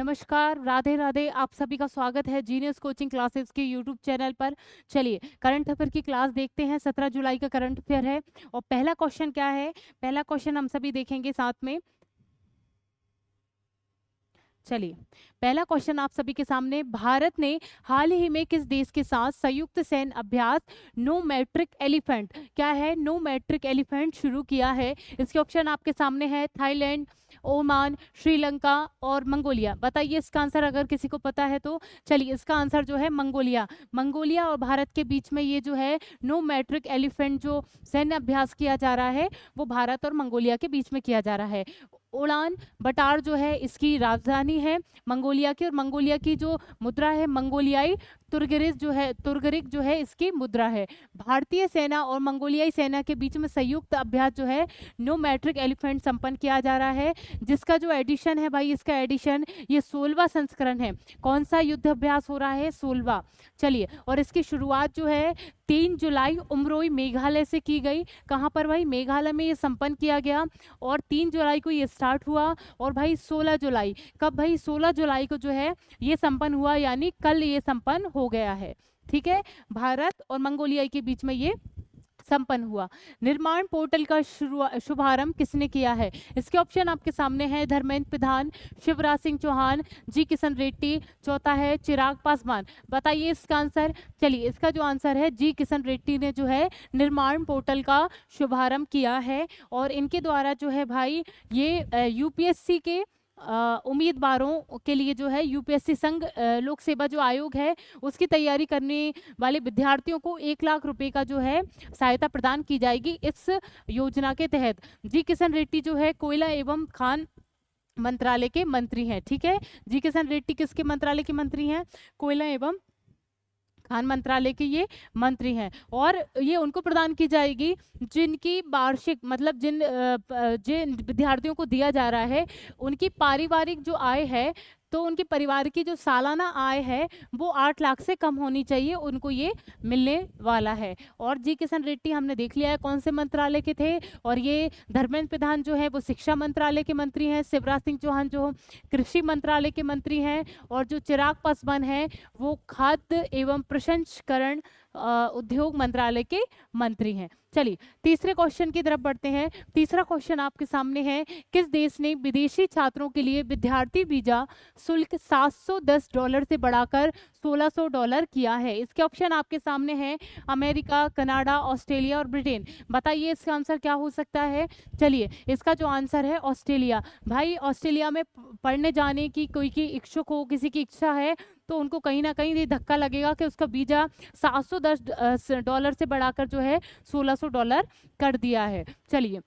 नमस्कार, राधे राधे। आप सभी का स्वागत है जीनियस कोचिंग क्लासेस के यूट्यूब चैनल पर। चलिए करंट अफेयर की क्लास देखते हैं। 17 जुलाई का करंट अफेयर है और पहला क्वेश्चन क्या है, पहला क्वेश्चन हम सभी देखेंगे साथ में। चलिए पहला क्वेश्चन आप सभी के सामने, भारत ने हाल ही में किस देश के साथ संयुक्त सैन्य अभ्यास नो मैट्रिक एलिफेंट, क्या है, नो मैट्रिक एलिफेंट शुरू किया है। इसके ऑप्शन आपके सामने है थाईलैंड, ओमान, श्रीलंका और मंगोलिया। बताइए इसका आंसर अगर किसी को पता है तो। चलिए इसका आंसर जो है मंगोलिया। मंगोलिया और भारत के बीच में ये जो है नो मैट्रिक एलिफेंट जो सैन्य अभ्यास किया जा रहा है वो भारत और मंगोलिया के बीच में किया जा रहा है। उड़ान बटार जो है इसकी राजधानी है मंगोलिया की, और मंगोलिया की जो मुद्रा है मंगोलियाई तुर्गरिक जो है इसकी मुद्रा है। भारतीय सेना और मंगोलियाई सेना के बीच में संयुक्त अभ्यास जो है नो मैट्रिक एलिफेंट संपन्न किया जा रहा है, जिसका जो एडिशन है भाई, इसका एडिशन ये 16वां संस्करण है। कौन सा युद्ध अभ्यास हो रहा है, 16वां। चलिए, और इसकी शुरुआत जो है 3 जुलाई उमरोई मेघालय से की गई। कहाँ पर भाई, मेघालय में ये संपन्न किया गया और 3 जुलाई को ये स्टार्ट हुआ। और भाई 16 जुलाई, कब भाई, 16 जुलाई को जो है ये संपन्न हुआ, यानी कल ये संपन्न हो गया है। ठीक है, भारत और मंगोलिया के बीच में ये संपन्न हुआ। निर्माण पोर्टल का शुभारंभ किसने किया है। इसके ऑप्शन आपके सामने हैं, धर्मेंद्र प्रधान, शिवराज सिंह चौहान, जी किशन रेड्डी, चौथा है चिराग पासवान। बताइए इसका आंसर। चलिए इसका जो आंसर है, जी किशन रेड्डी ने जो है निर्माण पोर्टल का शुभारंभ किया है और इनके द्वारा जो है भाई ये यूपीएससी के उम्मीदवारों के लिए जो है यूपीएससी संघ लोक सेवा जो आयोग है उसकी तैयारी करने वाले विद्यार्थियों को 1 लाख रुपए का जो है सहायता प्रदान की जाएगी इस योजना के तहत। जी किशन रेड्डी जो है कोयला एवं खान मंत्रालय के मंत्री हैं। ठीक है, जी किशन रेड्डी किसके मंत्रालय के मंत्री हैं, कोयला एवं खान मंत्रालय के ये मंत्री हैं। और ये उनको प्रदान की जाएगी जिनकी वार्षिक, मतलब जिन विद्यार्थियों को दिया जा रहा है उनकी पारिवारिक जो आय है, तो उनके परिवार की जो सालाना आय है वो 8 लाख से कम होनी चाहिए, उनको ये मिलने वाला है। और जी किशन रेड्डी हमने देख लिया है कौन से मंत्रालय के थे, और ये धर्मेंद्र प्रधान जो है वो शिक्षा मंत्रालय के मंत्री हैं, शिवराज सिंह चौहान जो कृषि मंत्रालय के मंत्री हैं, और जो चिराग पासवान है वो खाद्य एवं प्रसंस्करण उद्योग मंत्रालय के मंत्री हैं। चलिए तीसरे क्वेश्चन की तरफ बढ़ते हैं। तीसरा क्वेश्चन आपके सामने है, किस देश ने विदेशी छात्रों के लिए विद्यार्थी वीजा शुल्क $710 से बढ़ाकर $1600 किया है। इसके ऑप्शन आपके सामने हैं, अमेरिका, कनाडा, ऑस्ट्रेलिया और ब्रिटेन। बताइए इसका आंसर क्या हो सकता है। चलिए इसका जो आंसर है ऑस्ट्रेलिया। भाई ऑस्ट्रेलिया में पढ़ने जाने की कोई की इच्छुक हो, किसी की इच्छा है तो उनको कहीं ना कहीं ये धक्का लगेगा कि उसका वीजा $710 से बढ़ाकर जो है $1600 कर दिया है। चलिए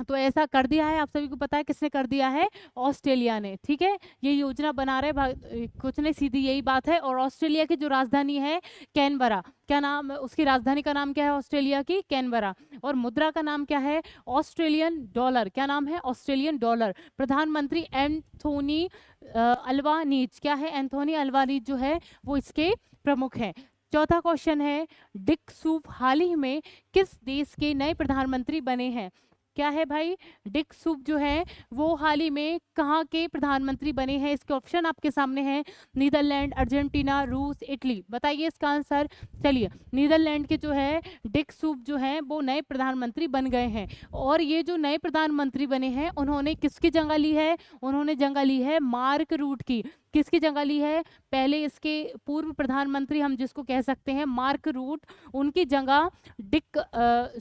तो ऐसा कर दिया है, आप सभी को पता है किसने कर दिया है, ऑस्ट्रेलिया ने। ठीक है, ये योजना बना रहे कुछ नहीं, सीधी यही बात है। और ऑस्ट्रेलिया की जो राजधानी है कैनबरा, क्या नाम, उसकी राजधानी का नाम क्या है ऑस्ट्रेलिया की, कैनबरा। और मुद्रा का नाम क्या है, ऑस्ट्रेलियन डॉलर। क्या नाम है, ऑस्ट्रेलियन डॉलर। प्रधानमंत्री एंथोनी अल्बानीज, क्या है, एंथोनी अल्बानीज जो है वो इसके प्रमुख हैं। चौथा क्वेश्चन है, डिक सूप हाल ही में किस देश के नए प्रधानमंत्री बने हैं। क्या है भाई, डिक सूप जो है वो हाल ही में कहाँ के प्रधानमंत्री बने हैं। इसके ऑप्शन आपके सामने हैं, नीदरलैंड, अर्जेंटीना, रूस, इटली। बताइए इसका आंसर। चलिए नीदरलैंड के जो है डिक सूप जो है वो नए प्रधानमंत्री बन गए हैं। और ये जो नए प्रधानमंत्री बने हैं उन्होंने किसकी जगह ली है, उन्होंने जगह ली है मार्क रूट की। किसकी जगह ली है, पहले इसके पूर्व प्रधानमंत्री हम जिसको कह सकते हैं मार्क रूट, उनकी जगह डिक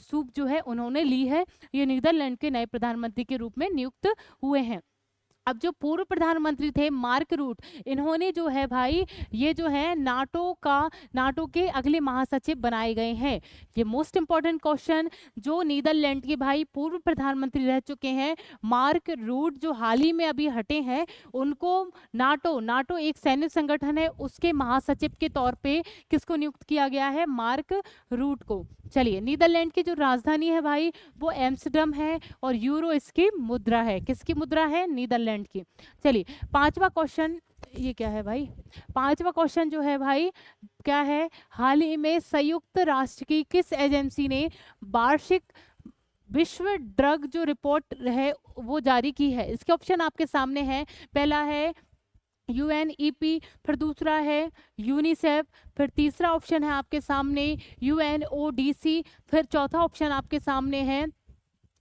सूप जो है उन्होंने ली है। ये नीदरलैंड के नए प्रधानमंत्री के रूप में नियुक्त हुए हैं। अब जो पूर्व प्रधानमंत्री थे मार्क रूट, इन्होंने जो है भाई ये जो है नाटो के अगले महासचिव बनाए गए हैं। ये मोस्ट इंपॉर्टेंट क्वेश्चन, जो नीदरलैंड के भाई पूर्व प्रधानमंत्री रह चुके हैं मार्क रूट, जो हाल ही में अभी हटे हैं, उनको नाटो एक सैन्य संगठन है उसके महासचिव के तौर पे किसको नियुक्त किया गया है, मार्क रूट को। चलिए नीदरलैंड की जो राजधानी है भाई वो एम्स्टर्डम है और यूरो इसकी मुद्रा है। किसकी मुद्रा है, नीदरलैंड की। चलिए पांचवा क्वेश्चन, ये क्या है भाई, पांचवा क्वेश्चन जो है भाई क्या है, हाल ही में संयुक्त राष्ट्र की किस एजेंसी ने वार्षिक विश्व ड्रग जो रिपोर्ट है वो जारी की है। इसके ऑप्शन आपके सामने हैं, पहला है यूएनईपी, फिर दूसरा है यूनिसेफ, फिर तीसरा ऑप्शन है आपके सामने यूएनओडीसी, फिर चौथा ऑप्शन आपके सामने है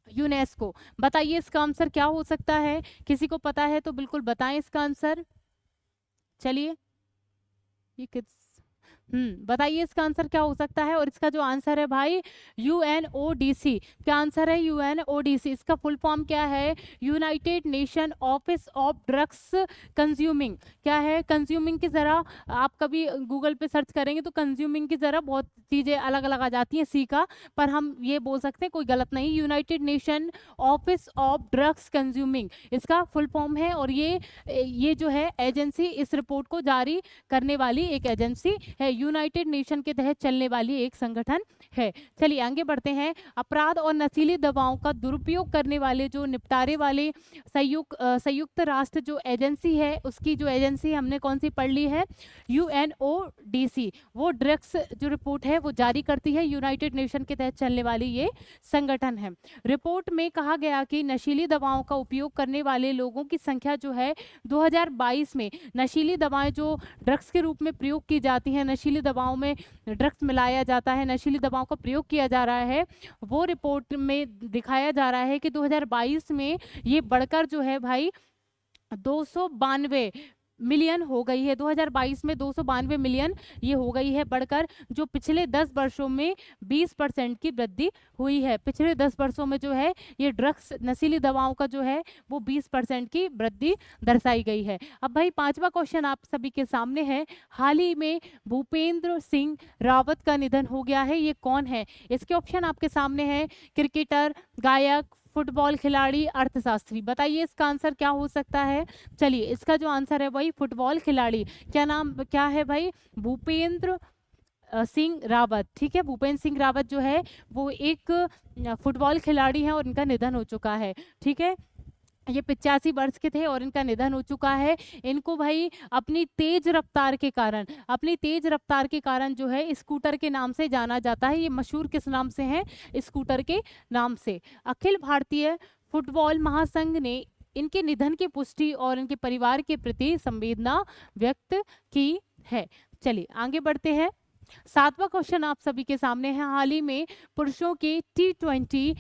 यूनेस्को। बताइए इसका आंसर क्या हो सकता है? किसी को पता है तो बिल्कुल बताएं इसका आंसर। चलिए, ये किस बताइए इसका आंसर क्या हो सकता है? और इसका जो आंसर है भाई यूएनओडीसी। क्या आंसर है? यूएनओडीसी। इसका फुल फॉर्म क्या है? United nation office of drugs consuming. क्या है? कंज्यूमिंग की जरा आप कभी गूगल पे सर्च करेंगे तो कंज्यूमिंग की जरा बहुत चीजें अलग अलग आ जाती हैं, सी का, पर हम ये बोल सकते हैं, कोई गलत नहीं। United nation office of drugs consuming इसका फुल फॉर्म है। और ये जो है एजेंसी इस रिपोर्ट को जारी करने वाली एक एजेंसी है, यूनाइटेड नेशन के तहत चलने वाली एक संगठन है। चलिए आगे बढ़ते हैं। अपराध और नशीली दवाओं का दुरुपयोग करने वाले जो निपटारे वाले संयुक्त राष्ट्र जो एजेंसी है, उसकी जो एजेंसी हमने कौन सी पढ़ ली है? यूएनओडीसी। वो ड्रग्स जो रिपोर्ट है वो जारी करती है, यूनाइटेड नेशन के तहत चलने वाली ये संगठन है। रिपोर्ट में कहा गया कि नशीली दवाओं का उपयोग करने वाले लोगों की संख्या जो है 2022 में, नशीली दवाएं जो ड्रग्स के रूप में प्रयोग की जाती हैं, नशीली दवाओं में ड्रग्स मिलाया जाता है, नशीली दवाओं का प्रयोग किया जा रहा है, वो रिपोर्ट में दिखाया जा रहा है कि 2022 में ये बढ़कर जो है भाई 292 मिलियन हो गई है। 2022 में 292 मिलियन ये हो गई है बढ़कर, जो पिछले 10 वर्षों में 20% की वृद्धि हुई है। पिछले 10 वर्षों में जो है ये ड्रग्स नशीली दवाओं का जो है वो 20% की वृद्धि दर्शाई गई है। अब भाई पांचवा क्वेश्चन आप सभी के सामने है। हाल ही में भूपेंद्र सिंह रावत का निधन हो गया है, ये कौन है? इसके ऑप्शन आपके सामने है, क्रिकेटर, गायक, फुटबॉल खिलाड़ी, अर्थशास्त्री। बताइए इसका आंसर क्या हो सकता है? चलिए इसका जो आंसर है वही फुटबॉल खिलाड़ी। क्या नाम क्या है भाई? भूपेंद्र सिंह रावत। ठीक है, भूपेंद्र सिंह रावत जो है वो एक फुटबॉल खिलाड़ी हैं और इनका निधन हो चुका है। ठीक है, ये 85 वर्ष के थे और इनका निधन हो चुका है। इनको भाई अपनी तेज रफ्तार के कारण जो है स्कूटर के नाम से जाना जाता है। ये मशहूर किस नाम से हैं? स्कूटर के नाम से। अखिल भारतीय फुटबॉल महासंघ ने इनके निधन की पुष्टि और इनके परिवार के प्रति संवेदना व्यक्त की है। चलिए आगे बढ़ते हैं। सातवां क्वेश्चन आप सभी के सामने है। हाल ही में पुरुषों के T20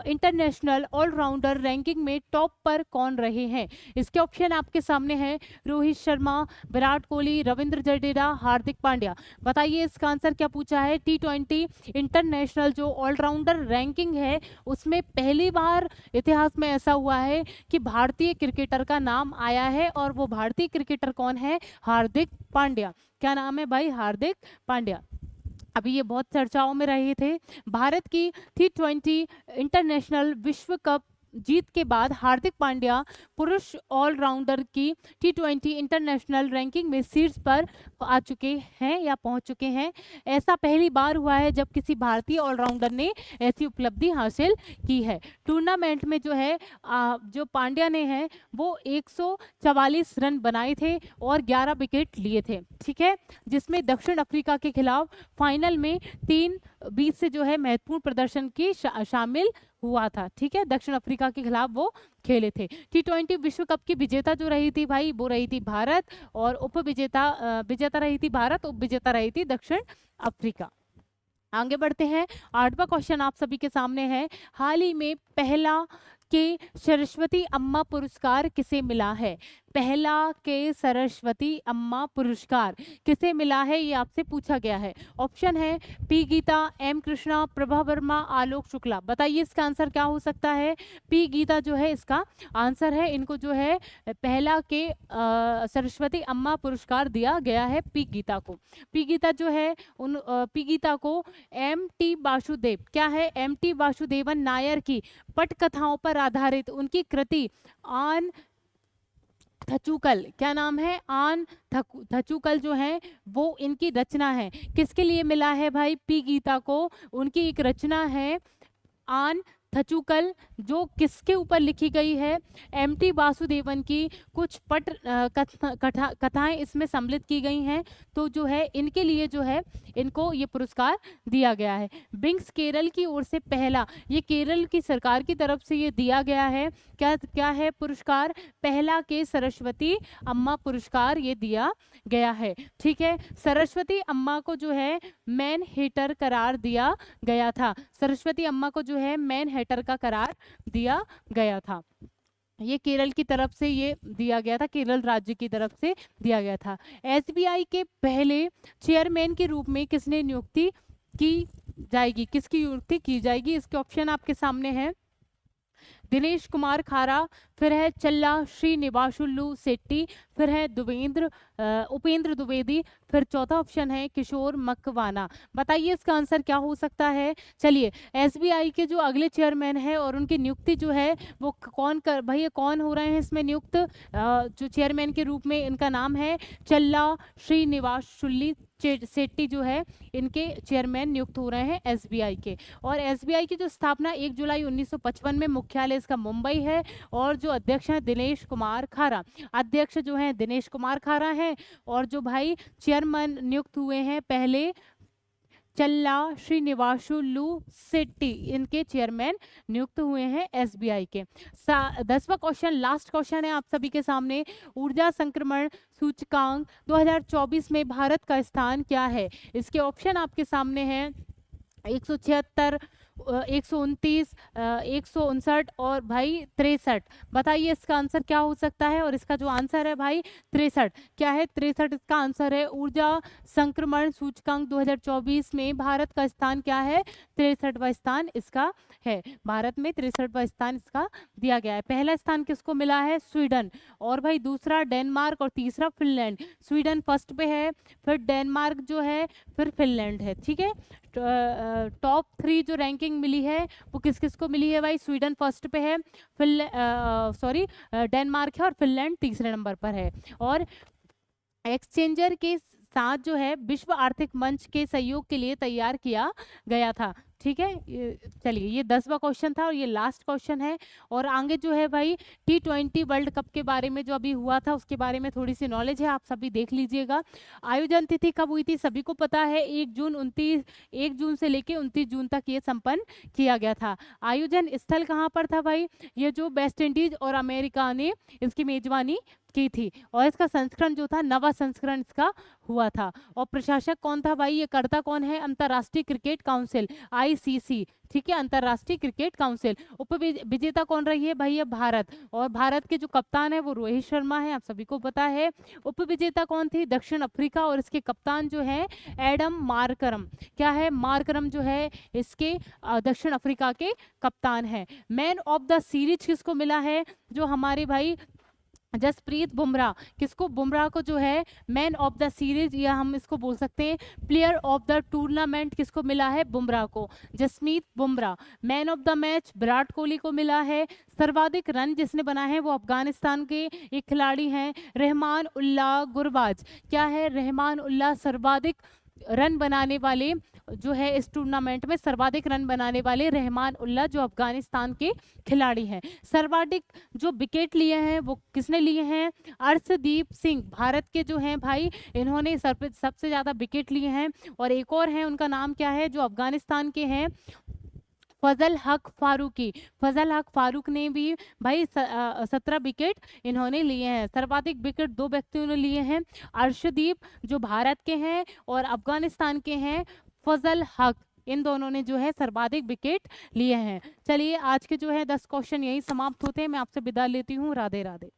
इंटरनेशनल ऑलराउंडर रैंकिंग में टॉप पर कौन रहे हैं? इसके ऑप्शन आपके सामने हैं, रोहित शर्मा, विराट कोहली, रविंद्र जडेजा, हार्दिक पांड्या। बताइए इसका आंसर क्या पूछा है? T20 इंटरनेशनल जो ऑलराउंडर रैंकिंग है उसमें पहली बार इतिहास में ऐसा हुआ है कि भारतीय क्रिकेटर का नाम आया है, और वो भारतीय क्रिकेटर कौन है? हार्दिक पांड्या। क्या नाम है भाई? हार्दिक पांड्या। अभी ये बहुत चर्चाओं में रहे थे। भारत की T20 इंटरनेशनल विश्व कप जीत के बाद हार्दिक पांड्या पुरुष ऑलराउंडर की T20 इंटरनेशनल रैंकिंग में शीर्ष पर आ चुके हैं या पहुंच चुके हैं। ऐसा पहली बार हुआ है जब किसी भारतीय ऑलराउंडर ने ऐसी उपलब्धि हासिल की है। टूर्नामेंट में जो है जो पांड्या ने है वो 144 रन बनाए थे और 11 विकेट लिए थे। ठीक है, जिसमें दक्षिण अफ्रीका के खिलाफ फाइनल में 3-20 से जो है महत्वपूर्ण प्रदर्शन की शामिल हुआ था। ठीक है, दक्षिण अफ्रीका के खिलाफ वो खेले थे। T20 विश्व कप की विजेता जो रही थी भाई वो रही थी भारत, और विजेता रही थी भारत, उप विजेता रही थी दक्षिण अफ्रीका। आगे बढ़ते हैं। आठवां क्वेश्चन आप सभी के सामने है। हाल ही में पहला के सरस्वती अम्मा पुरस्कार किसे मिला है? पहला के सरस्वती अम्मा पुरस्कार किसे मिला है, ये आपसे पूछा गया है। ऑप्शन है पी गीता, एम कृष्णा, प्रभा वर्मा, आलोक शुक्ला। बताइए इसका आंसर क्या हो सकता है? पी गीता जो है इसका आंसर है। इनको जो है पहला के सरस्वती अम्मा पुरस्कार दिया गया है पी गीता को। पी गीता जो है पी गीता को M.T. वासुदेव, क्या है? M.T. वासुदेवन नायर की पटकथाओं पर आधारित उनकी कृति आन थचुकल, क्या नाम है? आन थचुकल जो है वो इनकी रचना है। किसके लिए मिला है भाई? पी गीता को उनकी एक रचना है आन थचुकल जो किसके ऊपर लिखी गई है? एम.टी. वासुदेवन की कुछ कथाएं इसमें सम्मिलित की गई हैं, तो जो है इनके लिए जो है इनको ये पुरस्कार दिया गया है। बिंग्स केरल की ओर से पहला, ये केरल की सरकार की तरफ से ये दिया गया है, क्या क्या है पुरस्कार? पहला के सरस्वती अम्मा पुरस्कार ये दिया गया है। ठीक है, सरस्वती अम्मा को जो है मैन हेटर करार दिया गया था। सरस्वती अम्मा को जो है मैन हेटर का करार दिया गया था। ये केरल की तरफ से ये दिया गया था, केरल राज्य की तरफ से दिया गया था। एसबीआई के पहले चेयरमैन के रूप में किसने नियुक्ति की जाएगी? किसकी नियुक्ति की जाएगी? इसके ऑप्शन आपके सामने हैं। दिनेश कुमार खारा, फिर है चल्ला श्रीनिवासुलु शेट्टी, फिर है उपेंद्र द्विवेदी, फिर चौथा ऑप्शन है किशोर मकवाना। बताइए इसका आंसर क्या हो सकता है? चलिए, एसबीआई के जो अगले चेयरमैन है और उनकी नियुक्ति जो है वो कौन हो रहे हैं इसमें नियुक्त? जो चेयरमैन के रूप में इनका नाम है चल्ला श्रीनिवासुलु शेट्टी जो है इनके चेयरमैन नियुक्त हो रहे हैं एसबीआई के। और एसबीआई की जो स्थापना 1 जुलाई 1955 में, मुख्यालय इसका मुंबई है, और जो अध्यक्ष हैं दिनेश कुमार खारा, अध्यक्ष जो हैं दिनेश कुमार खारा हैं, और जो भाई चेयरमैन नियुक्त हुए हैं पहले चल्ला श्रीनिवासुलु शेट्टी, इनके चेयरमैन नियुक्त हुए हैं एसबीआई के। 10वां क्वेश्चन, लास्ट क्वेश्चन है आप सभी के सामने। ऊर्जा संक्रमण सूचकांक 2024 में भारत का स्थान क्या है? इसके ऑप्शन आपके सामने हैं 176, 129, 159 और भाई 63। बताइए इसका आंसर क्या हो सकता है? और इसका जो आंसर है भाई 63, क्या है? 63 इसका आंसर है। ऊर्जा संक्रमण सूचकांक 2024 में भारत का स्थान क्या है? 63वां स्थान इसका है। भारत में 63वां स्थान इसका दिया गया है। पहला स्थान किसको मिला है? स्वीडन, और भाई दूसरा डेनमार्क, और तीसरा फिनलैंड। स्वीडन फर्स्ट पे है, फिर डेनमार्क जो है, फिर फिनलैंड है। ठीक है, टॉप 3 जो रैंकिंग मिली है वो किस किस को मिली है भाई? स्वीडन फर्स्ट पे है, डेनमार्क है, और फिनलैंड तीसरे नंबर पर है। और एक्सचेंजर के साथ जो है विश्व आर्थिक मंच के सहयोग के लिए तैयार किया गया था। ठीक है, चलिए ये 10वां क्वेश्चन था और ये लास्ट क्वेश्चन है। और आगे जो है भाई T20 वर्ल्ड कप के बारे में जो अभी हुआ था उसके बारे में थोड़ी सी नॉलेज है, आप सभी देख लीजिएगा। आयोजन तिथि कब हुई थी? सभी को पता है 1 जून से लेके 29 जून तक ये संपन्न किया गया था। आयोजन स्थल कहाँ पर था भाई? ये जो वेस्ट इंडीज और अमेरिका ने इसकी मेजबानी की थी, और इसका संस्करण जो था, नवा संस्करण इसका हुआ था। और प्रशासक कौन था भाई? ये करता कौन है? अंतर्राष्ट्रीय क्रिकेट काउंसिल, आईसीसी। ठीक है, अंतर्राष्ट्रीय क्रिकेट काउंसिल। उप विजेता कौन रही है भाई? ये भारत, और भारत के जो कप्तान है वो रोहित शर्मा है, आप सभी को पता है। उप विजेता कौन थी? दक्षिण अफ्रीका, और इसके कप्तान जो है एडम मार्करम। क्या है? मार्करम जो है इसके दक्षिण अफ्रीका के कप्तान है। मैन ऑफ द सीरीज किसको मिला है? जो हमारे भाई जसप्रीत बुमराह। किसको? बुमराह को जो है मैन ऑफ द सीरीज, या हम इसको बोल सकते हैं प्लेयर ऑफ द टूर्नामेंट, किसको मिला है? बुमराह को, Jasmeet Bumrah. Man of the match Virat Kohli को मिला है। सर्वाधिक रन जिसने बनाए हैं वो अफगानिस्तान के एक खिलाड़ी हैं, रहमान उल्लाह गुरबाज। क्या है? रहमान उल्लाह सर्वाधिक रन बनाने वाले जो है इस टूर्नामेंट में, सर्वाधिक रन बनाने वाले रहमान उल्लाह जो अफगानिस्तान के खिलाड़ी हैं। सर्वाधिक जो विकेट लिए हैं वो किसने लिए हैं? अर्शदीप सिंह, भारत के जो हैं भाई, इन्होंने सबसे ज़्यादा विकेट लिए हैं। और एक और हैं, उनका नाम क्या है, जो अफगानिस्तान के हैं? फजल हक फारूकी। फजल हक फारूक ने भी भाई 17 विकेट इन्होंने लिए हैं। सर्वाधिक विकेट 2 व्यक्तियों ने लिए हैं, अर्शदीप जो भारत के हैं और अफगानिस्तान के हैं फजल हक, इन दोनों ने जो है सर्वाधिक विकेट लिए हैं। चलिए आज के जो है 10 क्वेश्चन यही समाप्त होते हैं। मैं आपसे विदा लेती हूँ। राधे राधे।